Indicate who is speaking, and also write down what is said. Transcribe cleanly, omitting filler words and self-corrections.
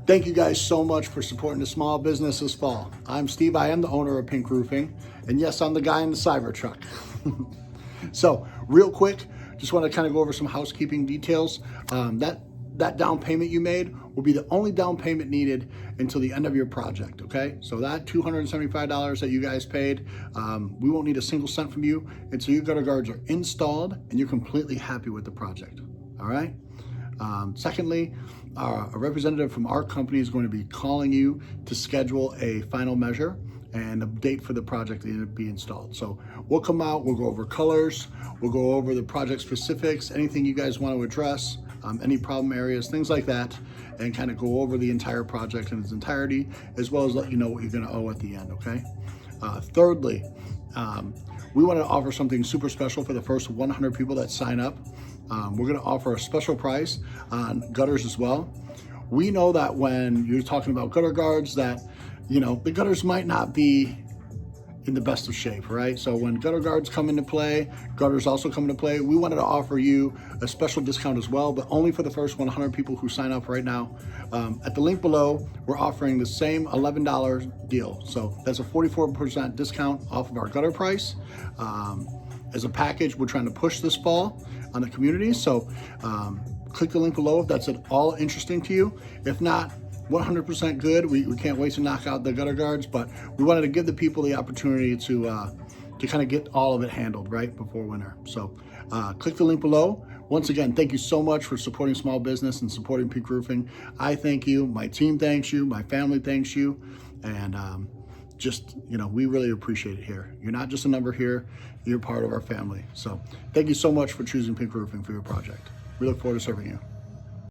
Speaker 1: Thank you guys so much for supporting the small business this fall. I'm Steve, I am the owner of Pink Roofing, and yes, I'm the guy in the Cybertruck. So real quick, just want to kind of go over some housekeeping details. That down payment you made will be the only down payment needed until the end of your project, okay? So that $275 that you guys paid, we won't need a single cent from you until your gutter guards are installed and you're completely happy with the project, all right? Secondly, a representative from our company is going to be calling you to schedule a final measure and a date for the project to be installed. So we'll come out, we'll go over colors, we'll go over the project specifics, anything you guys want to address, any problem areas, things like that, and kind of go over the entire project in its entirety, as well as let you know what you're going to owe at the end, okay? Thirdly, we want to offer something super special for the first 100 people that sign up. We're going to offer a special price on gutters as well. We know that when you're talking about gutter guards that, you know, the gutters might not be in the best of shape, right? So when gutter guards come into play, gutters also come into play. We wanted to offer you a special discount as well, but only for the first 100 people who sign up right now. At the link below, we're offering the same $11 deal. So that's a 44% discount off of our gutter price. As a package, we're trying to push this fall on the community. So click the link below if that's at all interesting to you. If not, 100% good. We can't wait to knock out the gutter guards, but we wanted to give the people the opportunity to kind of get all of it handled right before winter. So click the link below. Once again, thank you so much for supporting small business and supporting Pink Roofing. I thank you. My team thanks you. My family thanks you. And just, you know, we really appreciate it here. You're not just a number here. You're part of our family. So thank you so much for choosing Pink Roofing for your project. We look forward to serving you.